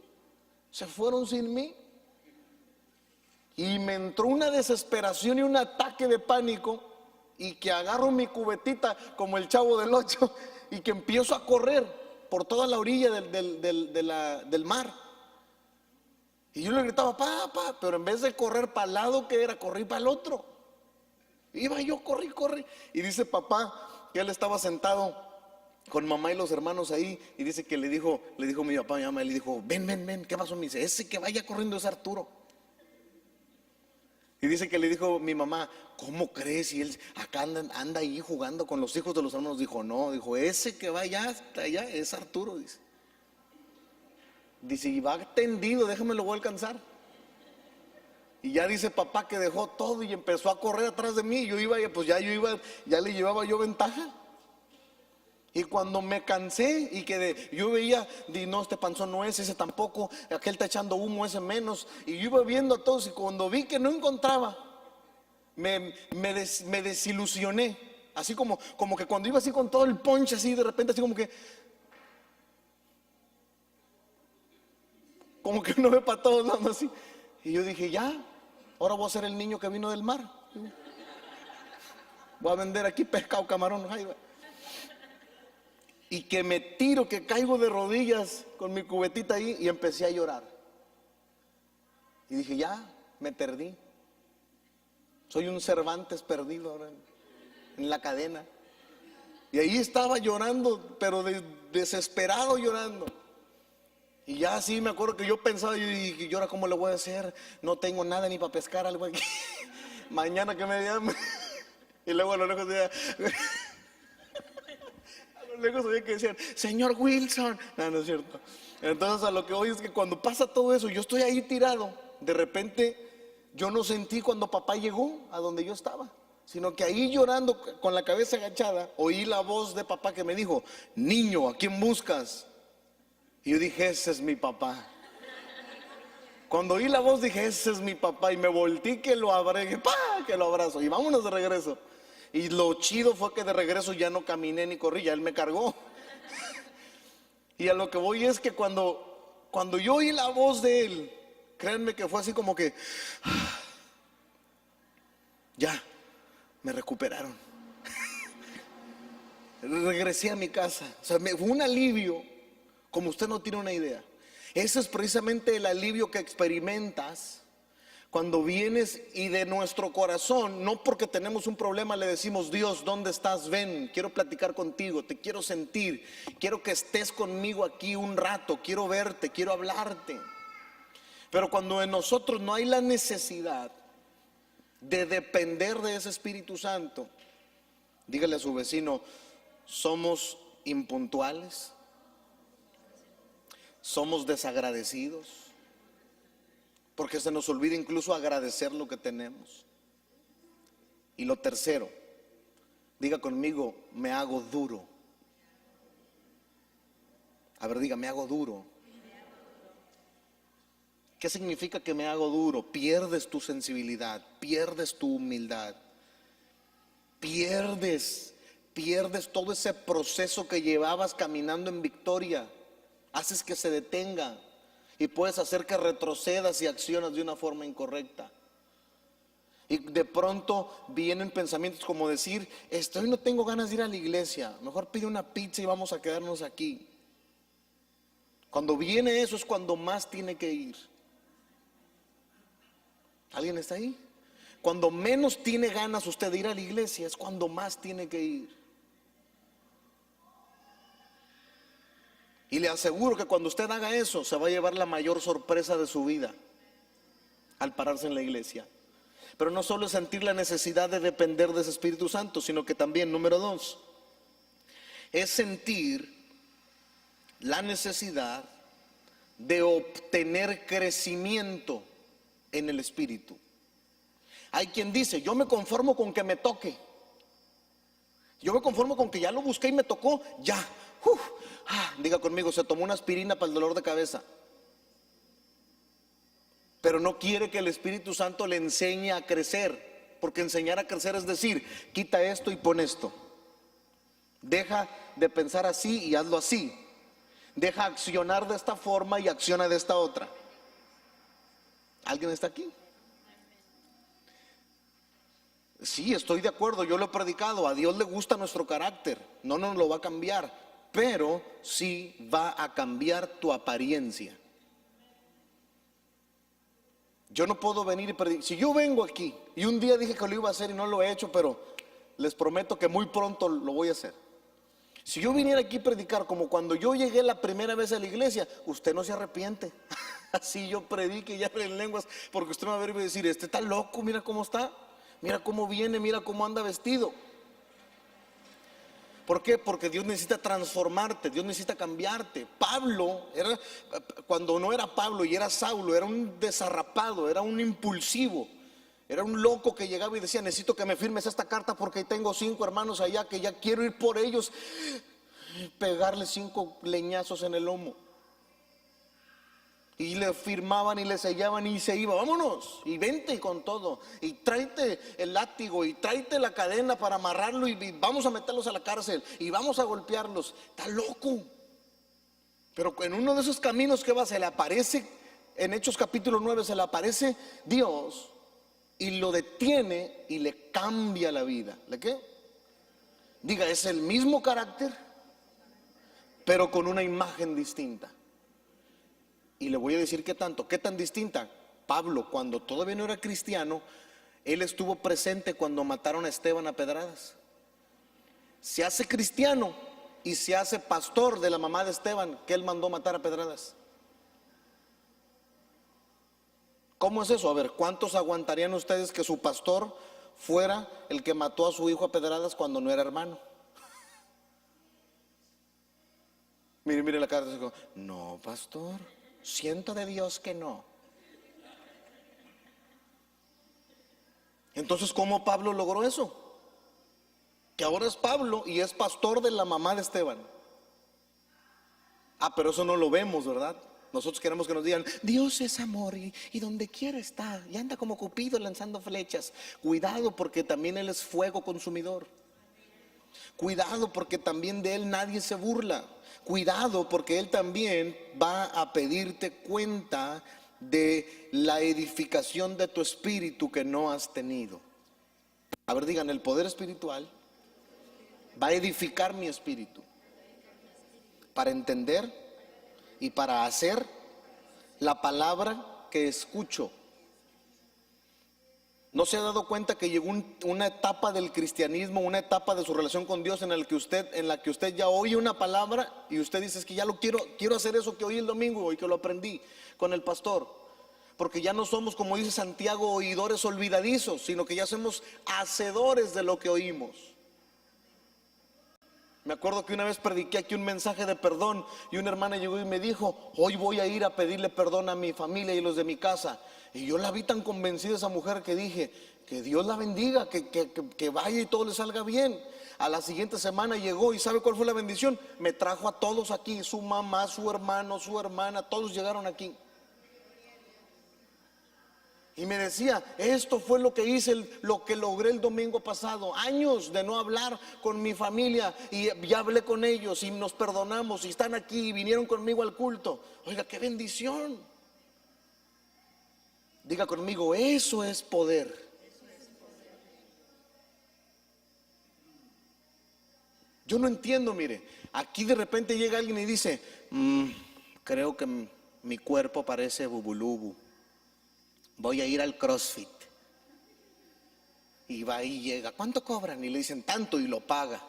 se fueron sin mí. Y me entró una desesperación y un ataque de pánico, y que agarro mi cubetita como el Chavo del Ocho y que empiezo a correr por toda la orilla del mar. Y yo le gritaba, papá, pero en vez de correr para el lado que era, corrí para el otro. Iba yo, corrí. Y dice papá que él estaba sentado con mamá y los hermanos ahí, y dice que le dijo mi papá a mi mamá, y le dijo, ven, ¿qué pasó? Me dice, ese que vaya corriendo es Arturo. Y dice que le dijo mi mamá, ¿cómo crees? Y él acá anda ahí jugando con los hijos de los hermanos. Dijo, no, ese que va hasta allá es Arturo, dice, y va tendido, déjame lo voy a alcanzar. Y ya dice papá que dejó todo y empezó a correr atrás de mí. Yo iba, ya le llevaba yo ventaja. Y cuando me cansé y que yo veía, no, este panzón no es, ese tampoco, aquel está echando humo, ese menos. Y yo iba viendo a todos, y cuando vi que no encontraba, me desilusioné. Así como que cuando iba así con todo el ponche, así de repente, así como que uno ve para todos lados así. Y yo dije, ya, ahora voy a ser el niño que vino del mar. Voy a vender aquí pescado, camarón. Ay, y que me tiro, que caigo de rodillas con mi cubetita ahí, y empecé a llorar. Y dije, ya, me perdí. Soy un Cervantes perdido ahora en la cadena. Y ahí estaba llorando, pero desesperado llorando. Y ya así me acuerdo que yo pensaba, yo dije, ¿y ahora cómo le voy a hacer? No tengo nada ni para pescar algo aquí. Mañana que me llame. Y luego a lo lejos decía, luego sabía que decían, señor Wilson. No, no es cierto. Entonces a lo que voy es que cuando pasa todo eso, yo estoy ahí tirado. De repente yo no sentí cuando papá llegó a donde yo estaba, sino que ahí llorando con la cabeza agachada, oí la voz de papá que me dijo, niño, ¿a quién buscas? Y yo dije, ese es mi papá. Cuando oí la voz dije, ese es mi papá, y me volteé que lo abracé, que lo abrazo, y vámonos de regreso. Y lo chido fue que de regreso ya no caminé ni corrí, ya él me cargó. Y a lo que voy es que cuando yo oí la voz de él, créanme que fue así como que ya, me recuperaron. Regresé a mi casa. O sea, fue un alivio como usted no tiene una idea. Ese es precisamente el alivio que experimentas cuando vienes y de nuestro corazón, no porque tenemos un problema, le decimos, Dios, ¿dónde estás? Ven, quiero platicar contigo, te quiero sentir, quiero que estés conmigo aquí un rato, quiero verte, quiero hablarte. Pero cuando en nosotros no hay la necesidad de depender de ese Espíritu Santo, dígale a su vecino, somos impuntuales, somos desagradecidos, porque se nos olvida incluso agradecer lo que tenemos. Y lo tercero, diga conmigo, me hago duro. A ver, diga, me hago duro. ¿Qué significa que me hago duro? Pierdes tu sensibilidad, pierdes tu humildad, pierdes todo ese proceso que llevabas caminando en victoria. Haces que se detenga y puedes hacer que retrocedas y accionas de una forma incorrecta. Y de pronto vienen pensamientos como decir, hoy no tengo ganas de ir a la iglesia, mejor pide una pizza y vamos a quedarnos aquí. Cuando viene eso es cuando más tiene que ir. ¿Alguien está ahí? Cuando menos tiene ganas usted de ir a la iglesia, es cuando más tiene que ir. Y le aseguro que cuando usted haga eso, se va a llevar la mayor sorpresa de su vida al pararse en la iglesia. Pero no solo es sentir la necesidad de depender de ese Espíritu Santo, sino que también, número 2, es sentir la necesidad de obtener crecimiento en el Espíritu. Hay quien dice, yo me conformo con que me toque. Yo me conformo con que ya lo busqué y me tocó, ya. Diga conmigo, se tomó una aspirina para el dolor de cabeza. Pero no quiere que el Espíritu Santo le enseñe a crecer, porque enseñar a crecer es decir, quita esto y pon esto. Deja de pensar así y hazlo así. Deja accionar de esta forma y acciona de esta otra. ¿Alguien está aquí? Sí, estoy de acuerdo, yo lo he predicado. A Dios le gusta nuestro carácter, no nos lo va a cambiar, pero sí va a cambiar tu apariencia. Yo no puedo venir y predicar. Si yo vengo aquí y un día dije que lo iba a hacer y no lo he hecho, pero les prometo que muy pronto lo voy a hacer. Si yo viniera aquí a predicar como cuando yo llegué la primera vez a la iglesia, usted no se arrepiente. Así yo predique y hable en lenguas, porque usted me va a ver y va a decir, este está loco, mira cómo está, mira cómo viene, mira cómo anda vestido. ¿Por qué? Porque Dios necesita transformarte, Dios necesita cambiarte. Pablo, cuando no era Pablo y era Saulo, era un desarrapado, era un impulsivo, era un loco que llegaba y decía, necesito que me firmes esta carta porque tengo 5 hermanos allá que ya quiero ir por ellos, pegarle 5 leñazos en el lomo. Y le firmaban y le sellaban y se iba, vámonos, y vente con todo, y tráete el látigo, y tráete la cadena para amarrarlo, y vamos a meterlos a la cárcel, y vamos a golpearlos. Está loco. Pero en uno de esos caminos que va, se le aparece, en Hechos capítulo 9, se le aparece Dios, y lo detiene, y le cambia la vida. ¿Le qué? Diga, es el mismo carácter, pero con una imagen distinta. Y le voy a decir qué tanto, qué tan distinta. Pablo, cuando todavía no era cristiano, él estuvo presente cuando mataron a Esteban a pedradas. Se hace cristiano y se hace pastor de la mamá de Esteban, que él mandó matar a pedradas. ¿Cómo es eso? A ver, ¿cuántos aguantarían ustedes que su pastor fuera el que mató a su hijo a pedradas cuando no era hermano? Mire la cara. No, pastor, siento de Dios que no. Entonces, ¿cómo Pablo logró eso? Que ahora es Pablo y es pastor de la mamá de Esteban. Pero eso no lo vemos, ¿verdad? Nosotros queremos que nos digan, Dios es amor y donde quiera está, y anda como Cupido lanzando flechas. Cuidado, porque también Él es fuego consumidor. Cuidado, porque también de Él nadie se burla. Cuidado, porque Él también va a pedirte cuenta de la edificación de tu espíritu que no has tenido. A ver, digan, el poder espiritual va a edificar mi espíritu para entender y para hacer la palabra que escucho. ¿No se ha dado cuenta que llegó una etapa del cristianismo, una etapa de su relación con Dios en la que usted ya oye una palabra y usted dice, es que ya lo quiero hacer eso que oí el domingo y que lo aprendí con el pastor? Porque ya no somos, como dice Santiago, oidores olvidadizos, sino que ya somos hacedores de lo que oímos. Me acuerdo que una vez prediqué aquí un mensaje de perdón y una hermana llegó y me dijo, hoy voy a ir a pedirle perdón a mi familia y los de mi casa. Y yo la vi tan convencida esa mujer que dije, que Dios la bendiga, que vaya y todo le salga bien. A la siguiente semana llegó y ¿sabe cuál fue la bendición? Me trajo a todos aquí, su mamá, su hermano, su hermana, todos llegaron aquí. Y me decía, esto fue lo que hice, lo que logré el domingo pasado. Años de no hablar con mi familia y ya hablé con ellos y nos perdonamos y están aquí y vinieron conmigo al culto. Oiga, qué bendición. Diga conmigo, eso es poder. Yo no entiendo, mire, aquí de repente llega alguien y dice, creo que mi cuerpo parece bubulubu. Voy a ir al CrossFit. Y va y llega, ¿cuánto cobran? Y le dicen tanto y lo paga.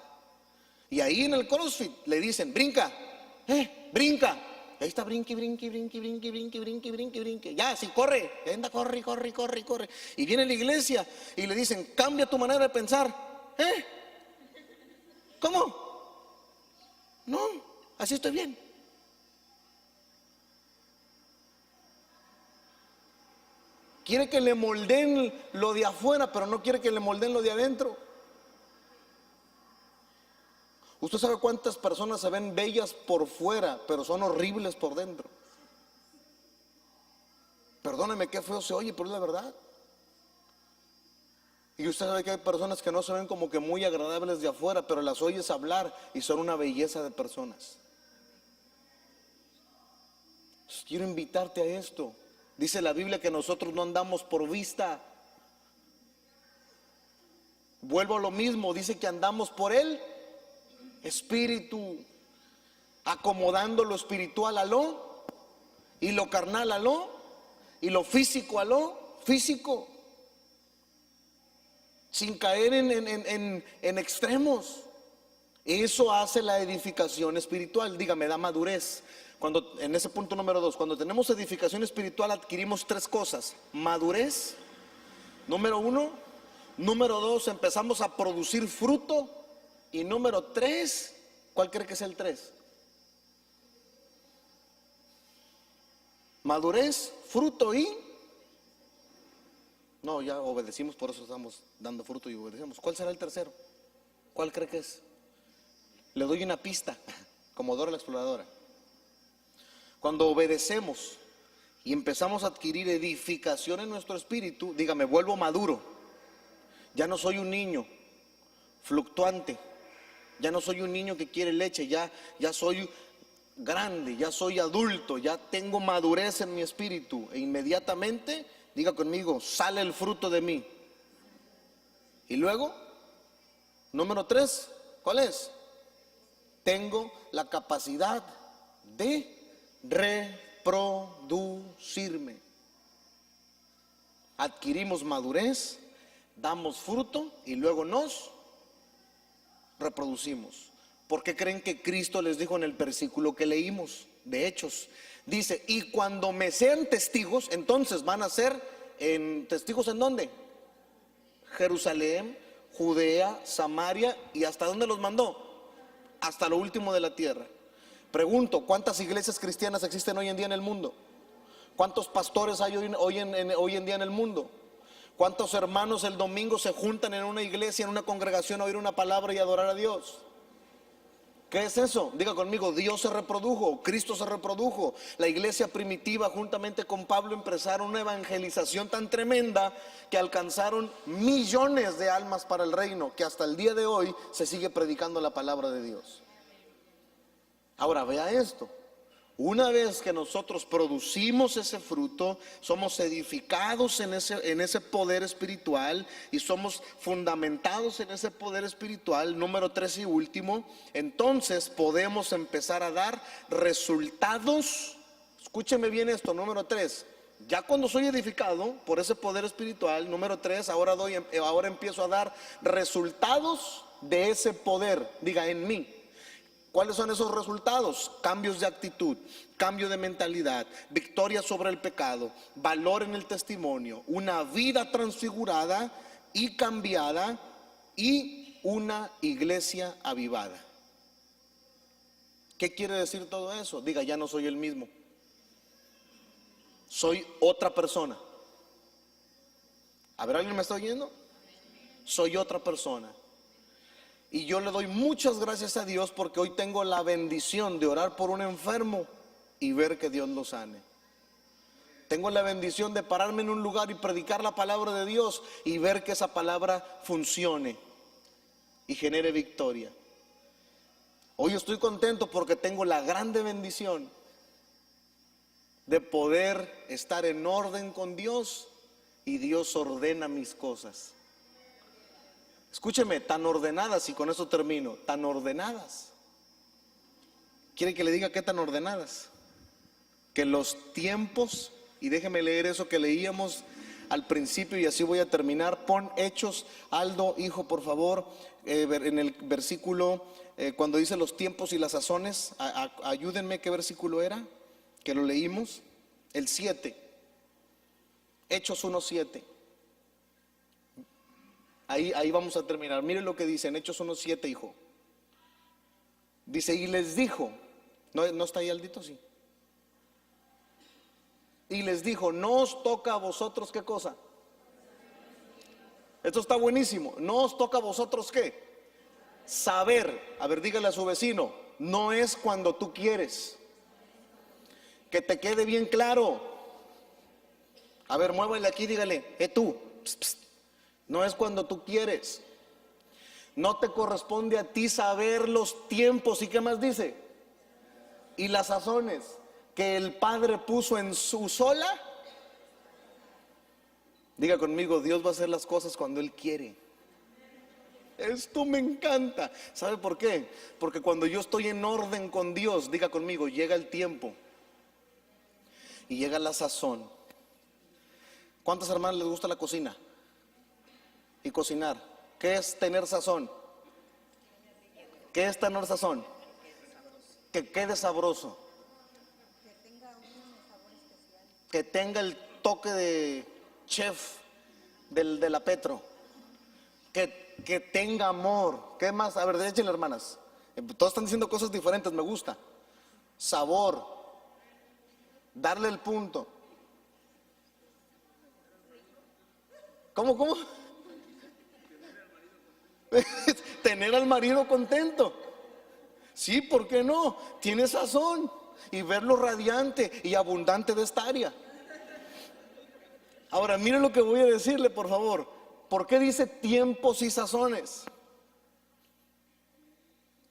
Y ahí en el CrossFit le dicen, brinca, brinca. Y ahí está, brinque, brinque, brinque, brinque, brinque, brinque, brinque, brinque. Ya, sí, corre, anda, corre, corre, corre, corre. Y viene a la iglesia y le dicen, cambia tu manera de pensar. ¿Cómo? No, así estoy bien. Quiere que le moldeen lo de afuera, pero no quiere que le moldeen lo de adentro. Usted sabe cuántas personas se ven bellas por fuera, pero son horribles por dentro. Perdóneme, qué feo se oye, pero es la verdad. Y usted sabe que hay personas que no se ven como que muy agradables de afuera, pero las oyes hablar y son una belleza de personas. Entonces, quiero invitarte a esto. Dice la Biblia que nosotros no andamos por vista. Vuelvo a lo mismo, dice que andamos por el Espíritu, acomodando lo espiritual a lo, y lo carnal a lo, y lo físico a lo físico, sin caer en extremos. Eso hace la edificación espiritual. Dígame, da madurez. Cuando, en ese punto número 2, cuando tenemos edificación espiritual adquirimos 3 cosas: madurez, número 1; número 2, empezamos a producir fruto; y número 3, ¿cuál cree que es el 3? Madurez, fruto y... No, ya obedecimos, por eso estamos dando fruto y obedecemos. ¿Cuál será el tercero? ¿Cuál cree que es? Le doy una pista, como Dora la Exploradora. Cuando obedecemos y empezamos a adquirir edificación en nuestro espíritu, dígame, vuelvo maduro. Ya no soy un niño fluctuante. Ya no soy un niño que quiere leche, ya soy grande, ya soy adulto, ya tengo madurez en mi espíritu. E inmediatamente, diga conmigo, sale el fruto de mí. Y luego, número 3, ¿cuál es? Tengo la capacidad de reproducirme. Adquirimos madurez, damos fruto y luego nos reproducimos. ¿Por qué creen que Cristo les dijo en el versículo que leímos de Hechos? Dice, y cuando me sean testigos, entonces van a ser testigos ¿en dónde? Jerusalén, Judea, Samaria, ¿y hasta dónde los mandó? Hasta lo último de la tierra. Pregunto, ¿cuántas iglesias cristianas existen hoy en día en el mundo? ¿Cuántos pastores hay hoy en día en el mundo? ¿Cuántos hermanos el domingo se juntan en una iglesia, en una congregación a oír una palabra y adorar a Dios? ¿Qué es eso? Diga conmigo, Dios se reprodujo, Cristo se reprodujo. La iglesia primitiva juntamente con Pablo empezaron una evangelización tan tremenda que alcanzaron millones de almas para el reino, que hasta el día de hoy se sigue predicando la palabra de Dios. Ahora vea esto. Una vez que nosotros producimos ese fruto, somos edificados en ese poder espiritual y somos fundamentados en ese poder espiritual, número 3 y último, entonces podemos empezar a dar resultados. Escúcheme bien esto, número 3. Ya cuando soy edificado por ese poder espiritual, número 3, ahora empiezo a dar resultados de ese poder, diga, en mí. ¿Cuáles son esos resultados? Cambios de actitud, cambio de mentalidad, victoria sobre el pecado, valor en el testimonio, una vida transfigurada y cambiada y una iglesia avivada. ¿Qué quiere decir todo eso? Diga, ya no soy el mismo. Soy otra persona. A ver, ¿alguien me está oyendo? Soy otra persona. Y yo le doy muchas gracias a Dios porque hoy tengo la bendición de orar por un enfermo y ver que Dios lo sane. Tengo la bendición de pararme en un lugar y predicar la palabra de Dios y ver que esa palabra funcione y genere victoria. Hoy estoy contento porque tengo la grande bendición de poder estar en orden con Dios y Dios ordena mis cosas. Escúcheme, tan ordenadas, y con eso termino, tan ordenadas. ¿Quiere que le diga qué tan ordenadas? Que los tiempos, y déjeme leer eso que leíamos al principio y así voy a terminar. Pon Hechos, Aldo, hijo, por favor, en el versículo, cuando dice los tiempos y las sazones, ayúdenme, ¿qué versículo era? Que lo leímos, el 7, Hechos 1:7. Ahí vamos a terminar. Miren lo que dice en Hechos 1:7, hijo. Dice, y les dijo, ¿no está ahí Aldito? Sí. Y les dijo, no os toca a vosotros, ¿qué cosa? Esto está buenísimo. No os toca a vosotros, ¿qué? Saber. A ver, dígale a su vecino, no es cuando tú quieres. Que te quede bien claro. A ver, muévale aquí, dígale, tú, pst, pst. No es cuando tú quieres. No te corresponde a ti saber los tiempos. ¿Y qué más dice? Y las sazones que el Padre puso en su sola. Diga conmigo, Dios va a hacer las cosas cuando Él quiere. Esto me encanta. ¿Sabe por qué? Porque cuando yo estoy en orden con Dios, diga conmigo, llega el tiempo y llega la sazón. ¿Cuántas hermanas les gusta la cocina? Y cocinar. ¿Qué es tener sazón? ¿Qué es tener sazón? Que quede sabroso. Que tenga el toque de chef de la Petro. Que tenga amor. ¿Qué más? A ver, échenle, hermanas. Todos están diciendo cosas diferentes, me gusta. Sabor. Darle el punto. ¿Cómo? Tener al marido contento. Sí, ¿por qué no? Tiene sazón. Y verlo radiante y abundante de esta área. Ahora, miren lo que voy a decirle, por favor. ¿Por qué dice tiempos y sazones?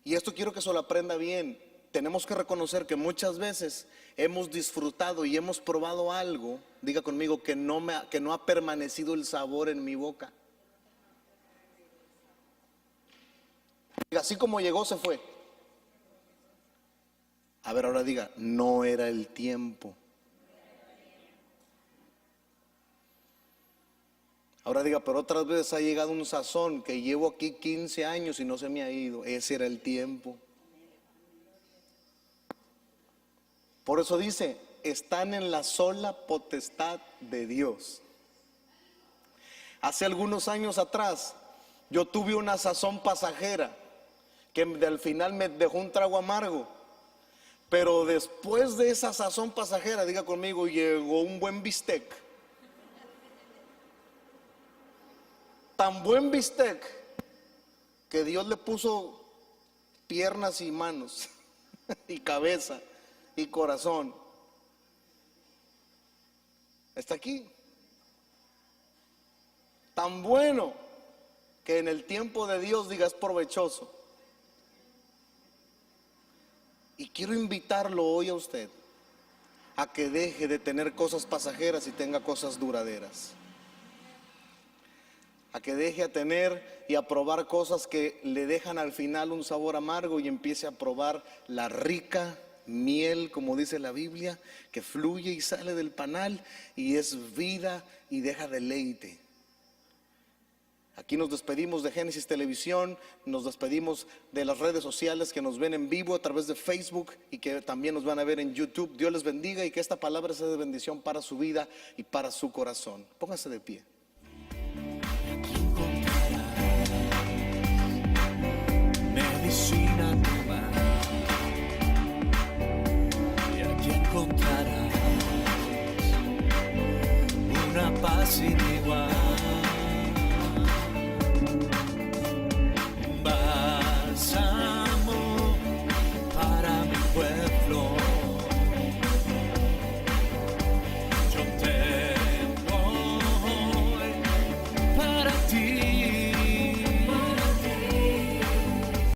Y esto quiero que se lo aprenda bien. Tenemos que reconocer que muchas veces hemos disfrutado y hemos probado algo, diga conmigo, que no ha permanecido el sabor en mi boca. Así como llegó, se fue. A ver, ahora diga, no era el tiempo. Ahora diga, pero otras veces ha llegado un sazón que llevo aquí 15 años y no se me ha ido. Ese era el tiempo. Por eso dice, están en la sola potestad de Dios. Hace algunos años atrás, yo tuve una sazón pasajera que al final me dejó un trago amargo. Pero después de esa sazón pasajera, diga conmigo, llegó un buen bistec. Tan buen bistec que Dios le puso piernas y manos y cabeza y corazón. Está aquí. Tan bueno que en el tiempo de Dios digas provechoso. Y quiero invitarlo hoy a usted a que deje de tener cosas pasajeras y tenga cosas duraderas. A que deje a tener y a probar cosas que le dejan al final un sabor amargo y empiece a probar la rica miel, como dice la Biblia, que fluye y sale del panal y es vida y deja deleite. Aquí nos despedimos de Génesis Televisión, nos despedimos de las redes sociales que nos ven en vivo a través de Facebook y que también nos van a ver en YouTube. Dios les bendiga y que esta palabra sea de bendición para su vida y para su corazón. Póngase de pie. Medicina nueva, y aquí encontrarás una paz sin igual.